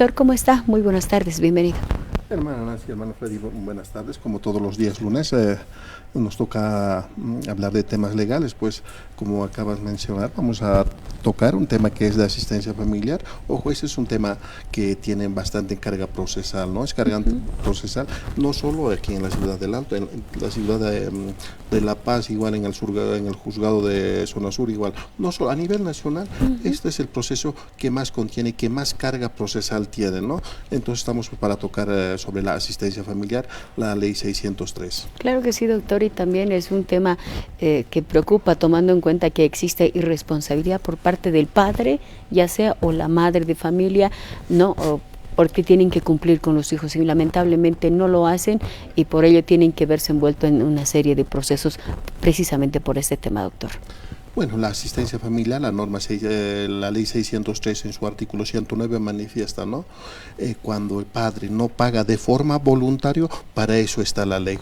Doctor, ¿cómo está? Muy buenas tardes, bienvenido. Hermana Nancy, hermano Freddy, buenas tardes. Como todos los días lunes, nos toca hablar de temas legales, pues como acabas de mencionar, vamos a tocar un tema que es de asistencia familiar. Ojo, ese es un tema que tiene bastante carga procesal, ¿no? Es carga procesal, no solo aquí en la ciudad del Alto, en la ciudad de La Paz, igual en el juzgado de Zona Sur, igual, no solo a nivel nacional, este es el proceso que más contiene, que más carga procesal tiene, ¿no? Entonces estamos para tocar sobre la asistencia familiar, la ley 603. Claro que sí, doctor, y también es un tema que preocupa, tomando en cuenta que existe irresponsabilidad por parte del padre, ya sea o la madre de familia, no, porque tienen que cumplir con los hijos y lamentablemente no lo hacen y por ello tienen que verse envueltos en una serie de procesos precisamente por este tema, doctor. Bueno, la asistencia familiar, la norma, la ley 603 en su artículo 109 manifiesta, ¿no? Cuando el padre no paga de forma voluntaria, para eso está la ley.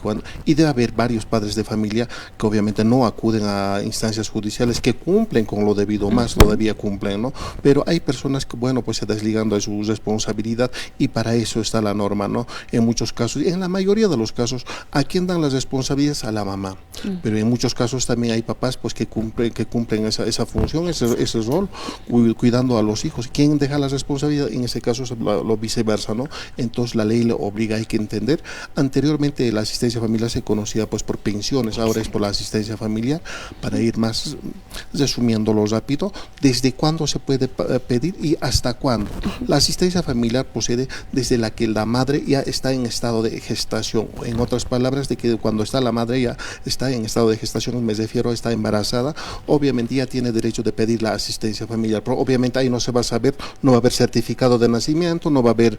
Y debe haber varios padres de familia que obviamente no acuden a instancias judiciales, que cumplen con lo debido, más todavía cumplen, ¿no? Pero hay personas que, bueno, pues se desligando de su responsabilidad y para eso está la norma, ¿no? En muchos casos, y en la mayoría de los casos, ¿a quién dan las responsabilidades? A la mamá. Pero en muchos casos también hay papás pues que cumplen esa función, ese rol, cuidando a los hijos. ¿Quién deja la responsabilidad? En ese caso es lo viceversa, ¿no? Entonces la ley le obliga, hay que entender. Anteriormente la asistencia familiar se conocía pues por pensiones, ahora es por la asistencia familiar. Para ir más resumiéndolo rápido, ¿desde cuándo se puede pedir y hasta cuándo? La asistencia familiar procede desde la que la madre ya está en estado de gestación. En otras palabras, de que cuando está la madre ya está en estado de gestación, me refiero a está embarazada, obviamente ya tiene derecho de pedir la asistencia familiar, pero obviamente ahí no se va a saber, no va a haber certificado de nacimiento, no va a haber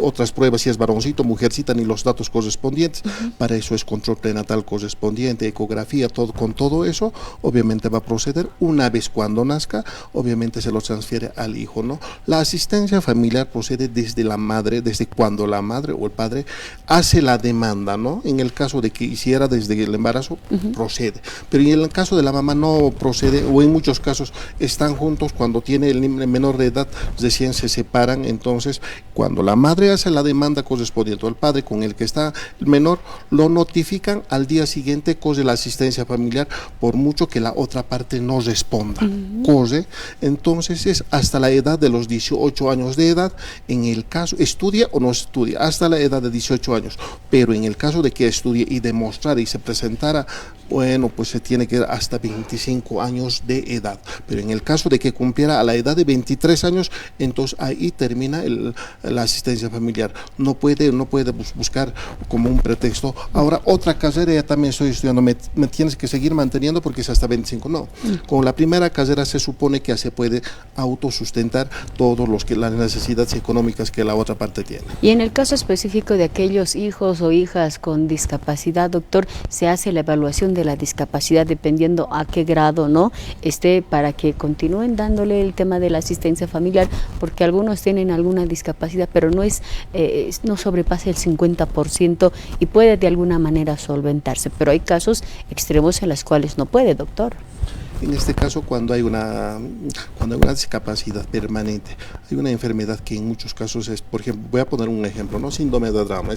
otras pruebas si es varoncito, mujercita, ni los datos correspondientes. Para eso es control prenatal correspondiente, ecografía, con todo eso, obviamente va a proceder. Una vez cuando nazca, obviamente se lo transfiere al hijo, ¿no? La asistencia familiar procede desde la madre, desde cuando la madre o el padre hace la demanda, ¿no? En el caso de que hiciera desde el embarazo, procede. Pero en el caso de la mamá no procede, o en muchos casos están juntos cuando tiene el menor de edad, recién se separan. Entonces cuando la madre hace la demanda correspondiente al padre con el que está el menor, lo notifican al día siguiente, corre la asistencia familiar, por mucho que la otra parte no responda, corre. Entonces es hasta la edad de los 18 años de edad, en el caso, estudia o no estudia, hasta la edad de 18 años, pero en el caso de que estudie y demostrara y se presentara, bueno, pues se tiene que ir hasta 25 años de edad. Pero en el caso de que cumpliera a la edad de 23 años, entonces ahí termina la asistencia familiar. No puede buscar como un pretexto, ahora otra carrera ya también estoy estudiando, me tienes que seguir manteniendo porque es hasta 25. No, con la primera carrera se supone que se puede autosustentar todos las necesidades económicas que la otra parte tiene. Y en el caso específico de aquellos hijos o hijas con discapacidad, doctor, se hace la evaluación de la discapacidad dependiendo a qué grado no esté, para que continúen dándole el tema de la asistencia familiar, porque algunos tienen alguna discapacidad pero no sobrepasa el 50% y puede de alguna manera solventarse, pero hay casos extremos en los cuales no puede, doctor. En este caso, cuando hay una discapacidad permanente, hay una enfermedad que en muchos casos es, por ejemplo, voy a poner un ejemplo, ¿no? Síndrome de Down,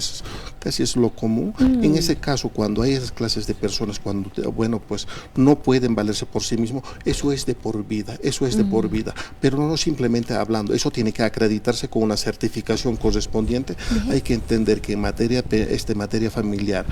casi es lo común. En ese caso, cuando hay esas clases de personas, cuando, bueno, pues no pueden valerse por sí mismos, eso es de por vida, pero no simplemente hablando, eso tiene que acreditarse con una certificación correspondiente. Hay que entender que en materia familiar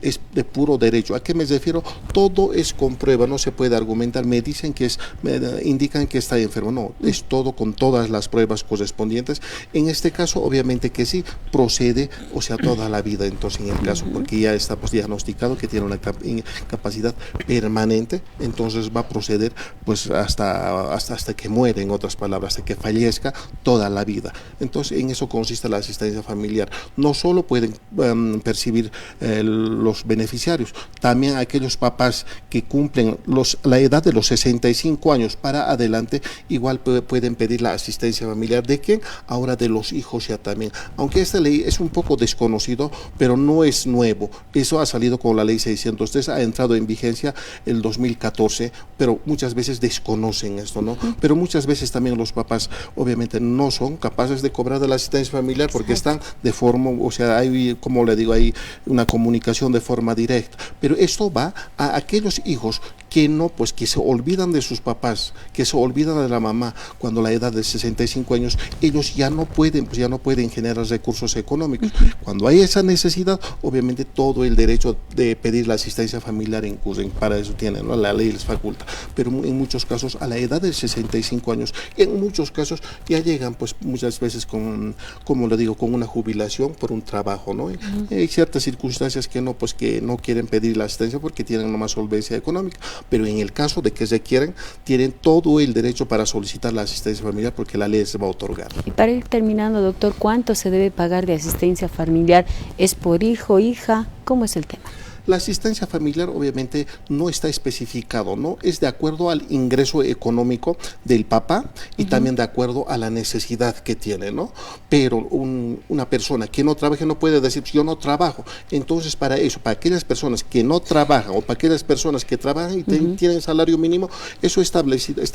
es de puro derecho. ¿A qué me refiero? Todo es con prueba, no se puede argumentar, me indican que está enfermo, no, es todo con todas las pruebas correspondientes. En este caso obviamente que sí procede, o sea, toda la vida. Entonces en el caso, porque ya está pues diagnosticado que tiene una incapacidad permanente, entonces va a proceder pues hasta que muere, en otras palabras, hasta que fallezca, toda la vida. Entonces en eso consiste la asistencia familiar. No solo pueden percibir los beneficiarios, también aquellos papás que cumplen los la edad de los 65 años para adelante, igual pueden pedir la asistencia familiar. ¿De quién? Ahora de los hijos ya también. Aunque esta ley es un poco desconocido, pero no es nuevo. Eso ha salido con la ley 603, ha entrado en vigencia el 2014, pero muchas veces desconocen esto, ¿no? Pero muchas veces también los papás obviamente no son capaces de cobrar de la asistencia familiar porque están de forma, o sea, hay, como le digo, hay una comunicación de forma directa. Pero esto va a aquellos hijos que no, pues que se olvidan de sus papás, que se olvidan de la mamá cuando la edad de 65 años, ellos ya no pueden, pues ya no pueden generar recursos económicos. Cuando hay esa necesidad, obviamente todo el derecho de pedir la asistencia familiar incurren, para eso tienen, ¿no? La ley les faculta, pero en muchos casos a la edad de 65 años, en muchos casos ya llegan pues muchas veces con, como le digo, con una jubilación por un trabajo, ¿no? Hay ciertas circunstancias que no, pues que no quieren pedir la asistencia porque tienen más solvencia económica, pero en el caso de que se quieran, tienen todo el derecho para solicitar la asistencia familiar porque la ley se va a otorgar. Y para ir terminando, doctor, ¿cuánto se debe pagar de asistencia familiar? ¿Es por hijo, hija? ¿Cómo es el tema? La asistencia familiar obviamente no está especificado, ¿no? Es de acuerdo al ingreso económico del papá y también de acuerdo a la necesidad que tiene, ¿no? Pero una persona que no trabaje no puede decir, yo no trabajo. Entonces, para eso, para aquellas personas que no trabajan o para aquellas personas que trabajan y tienen salario mínimo, eso está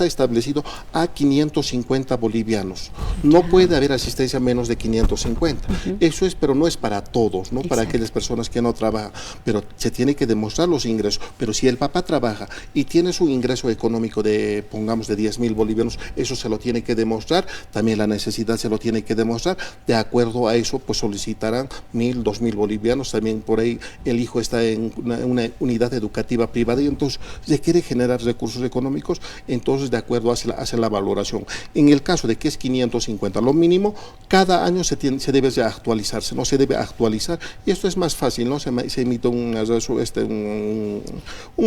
establecido a 550 bolivianos. No puede haber asistencia menos de 550. Eso es, pero no es para todos, ¿no? Para aquellas personas que no trabajan, pero se tiene que demostrar los ingresos, pero si el papá trabaja y tiene su ingreso económico de, pongamos, de 10.000 bolivianos, eso se lo tiene que demostrar, también la necesidad se lo tiene que demostrar, de acuerdo a eso, pues solicitarán 1.000, 2.000 bolivianos, también por ahí el hijo está en una unidad educativa privada y entonces se quiere generar recursos económicos, entonces de acuerdo hace la valoración. En el caso de que es 550, lo mínimo, cada año se debe de actualizarse, no se debe actualizar, y esto es más fácil, ¿no? Se emite un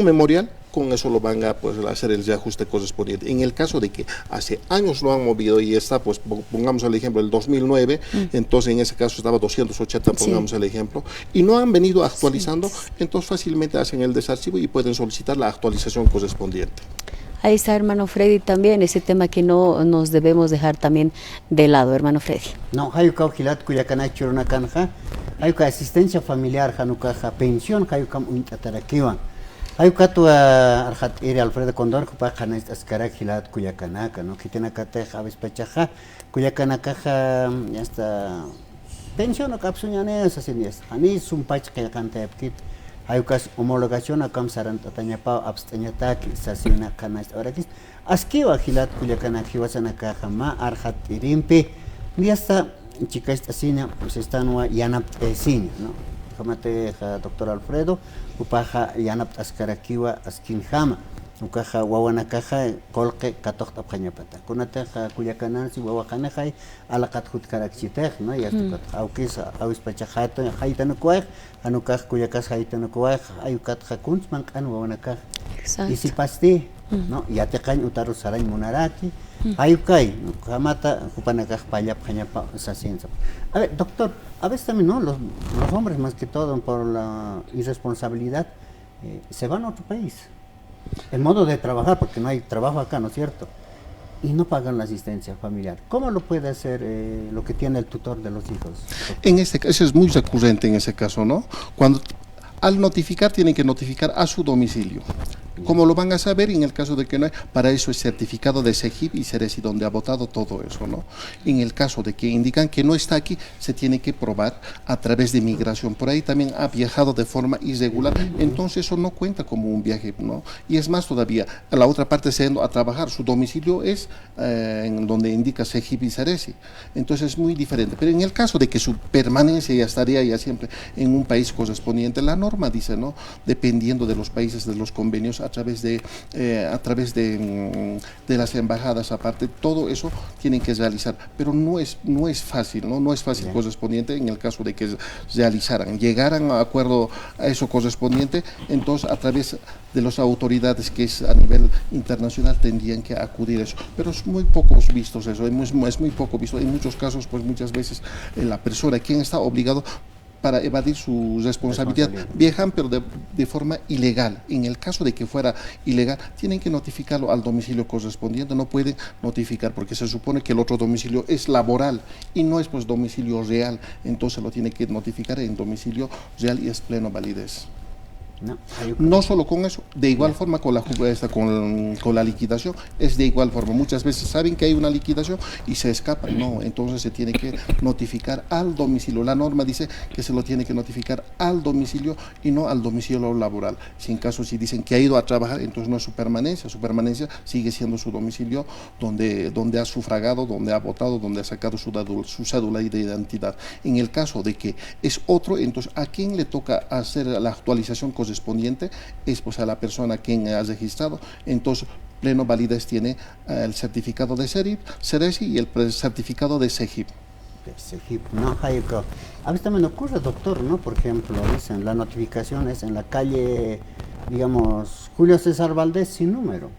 memorial, con eso lo van a pues, hacer el reajuste correspondiente. En el caso de que hace años lo han movido y está, pues pongamos el ejemplo, el 2009, entonces en ese caso estaba 280, pongamos el ejemplo, y no han venido actualizando, entonces fácilmente hacen el desarchivo y pueden solicitar la actualización correspondiente. Ahí está, hermano Freddy, también ese tema que no nos debemos dejar también de lado, hermano Freddy. No, hayuka gilat kuyakana churuna kanja, hayuka asistencia familiar hanuka pensión hayuka untatarakiwa. Hayuka tu arhat iri Alfredo Condor kupa kana askara gilat kuyakanaka, no kitena kate habis pachaja kuyakanaka ya está pensión o kapsuñane asesinis. Ani sumpach kayakante apkit. Hayukas homologación a kamsaran tatanyapa abstañataki sasina kanas orakis askiwa gilat kuyakanaki wasanaka jama arhat irimpe y hasta chicas asina pues están yanap sin, no jamate doctor Alfredo upaja yanap askarakiwa askin jama ukaja wawanakaja kolke katok tapanyapata kunate kuyakanan si wawakanajai alakat hutkarakchitej, no ya tukat aukis awis pachajato haitano kuaj anukaj kuyakas haitano kuaj ayukat jakunts mankan wawanakaj y si pasti, no ya te cañ utaru saray munaraki ayukai jamata kupanakaj payap janyapa sasinsa. A ver, doctor, a veces también no los hombres más que todo por la irresponsabilidad se van a otro país. El modo de trabajar, porque no hay trabajo acá, ¿no es cierto? Y no pagan la asistencia familiar. ¿Cómo lo puede hacer lo que tiene el tutor de los hijos? En este caso es muy recurrente en ese caso, ¿no? Cuando al notificar tienen que notificar a su domicilio. ¿Cómo lo van a saber? En el caso de que no hay, para eso es certificado de SEGIP y CERESI donde ha votado todo eso, ¿no? En el caso de que indican que no está aquí, se tiene que probar a través de migración. Por ahí también ha viajado de forma irregular, entonces eso no cuenta como un viaje, ¿no? Y es más todavía, a la otra parte se yendo a trabajar, su domicilio es en donde indica SEGIP y CERESI, entonces es muy diferente. Pero en el caso de que su permanencia ya estaría ya siempre en un país correspondiente, la norma dice, ¿no? Dependiendo de los países, de los convenios, a través de las embajadas, aparte, todo eso tienen que realizar, pero no es fácil, no es fácil correspondiente en el caso de que llegaran a acuerdo a eso correspondiente, entonces a través de las autoridades que es a nivel internacional tendrían que acudir a eso, pero es muy poco visto eso, es muy poco visto, en muchos casos pues muchas veces la persona quien está obligado para evadir su responsabilidad. Viajan, pero de forma ilegal. En el caso de que fuera ilegal, tienen que notificarlo al domicilio correspondiente, no pueden notificar porque se supone que el otro domicilio es laboral y no es pues domicilio real, entonces lo tiene que notificar en domicilio real y es pleno validez. No solo con eso, de igual forma con la liquidación, es de igual forma. Muchas veces saben que hay una liquidación y se escapan, no, entonces se tiene que notificar al domicilio. La norma dice que se lo tiene que notificar al domicilio y no al domicilio laboral. Si en caso si dicen que ha ido a trabajar, entonces no es su permanencia sigue siendo su domicilio donde ha sufragado, donde ha votado, donde ha sacado su cédula de identidad. En el caso de que es otro, entonces ¿a quién le toca hacer la actualización correspondiente? Es pues a la persona quien ha registrado. Entonces pleno validez tiene el certificado de CERESI y el certificado de CEGIP. No, a veces también ocurre, doctor, ¿no? Por ejemplo, dicen la notificación es en la calle, digamos, Julio César Valdés sin número.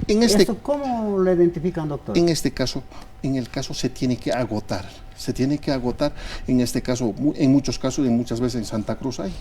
¿Esto cómo lo identifican, doctor? En el caso se tiene que agotar. En este caso, en muchos casos, muchas veces en Santa Cruz hay.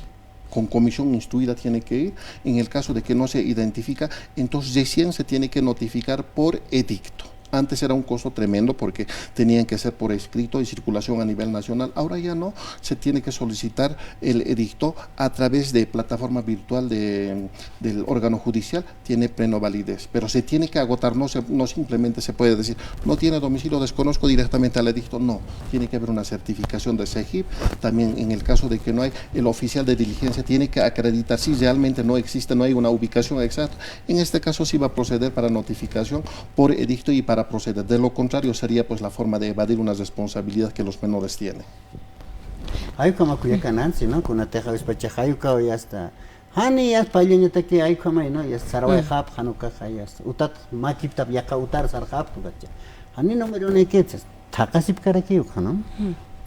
Con comisión instruida tiene que ir. En el caso de que no se identifica, entonces recién se tiene que notificar por edicto. Antes era un costo tremendo porque tenían que ser por escrito y circulación a nivel nacional. Ahora ya no, se tiene que solicitar el edicto a través de plataforma virtual del órgano judicial, tiene pleno validez. Pero se tiene que agotar, no simplemente se puede decir, no tiene domicilio, desconozco directamente al edicto. No, tiene que haber una certificación de CEGIP. También en el caso de que no hay, el oficial de diligencia tiene que acreditar si realmente no existe, no hay una ubicación exacta. En este caso sí va a proceder para notificación por edicto y para proceder. De lo contrario sería pues la forma de evadir una responsabilidad que los menores tienen. Hay como que ya canansi, ¿no? Con una teja despachajayuca ya está. Hani ya payoñeta que hay como no ya sarwa hap hanuka ya está. Utat makiptab ya kautar sarhap tu gacha. Hani no me lo nequetes. Takasip karakiuka, ¿no?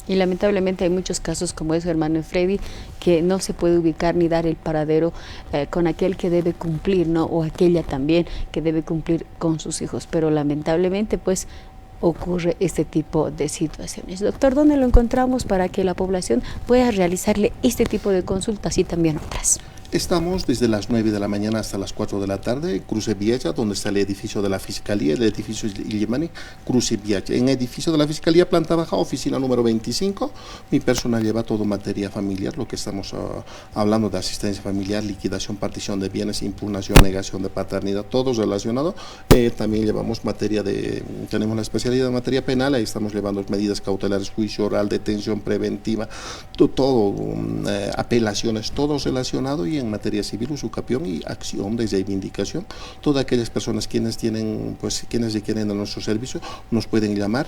Y lamentablemente hay muchos casos como eso, hermano Freddy, que no se puede ubicar ni dar el paradero con aquel que debe cumplir, ¿no? O aquella también que debe cumplir con sus hijos. Pero lamentablemente, pues, ocurre este tipo de situaciones. Doctor, ¿dónde lo encontramos para que la población pueda realizarle este tipo de consultas y también otras? Estamos desde las 9 de la mañana hasta las 4 de la tarde en Cruce Vieja, donde está el edificio de la Fiscalía, el edificio Illimani, Cruce Vieja. En el edificio de la Fiscalía, planta baja, oficina número 25, mi personal lleva todo materia familiar, lo que estamos hablando de asistencia familiar, liquidación, partición de bienes, impugnación, negación de paternidad, todo relacionado. También llevamos tenemos la especialidad de materia penal, ahí estamos llevando medidas cautelares, juicio oral, detención preventiva, todo apelaciones, todo relacionado, y en materia civil, usucapión y acción de reivindicación. Todas aquellas personas quienes requieren de nuestro servicio nos pueden llamar.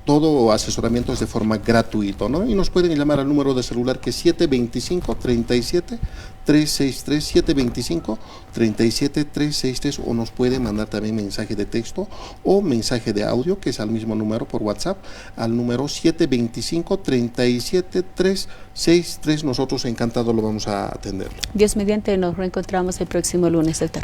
Todo asesoramiento es de forma gratuita, ¿no? Y nos pueden llamar al número de celular que es 725-37-363, 725-37-363, o nos pueden mandar también mensaje de texto o mensaje de audio, que es al mismo número por WhatsApp, al número 725-37-363. Nosotros encantados lo vamos a atender. Dios mediante, nos reencontramos el próximo lunes, doctor.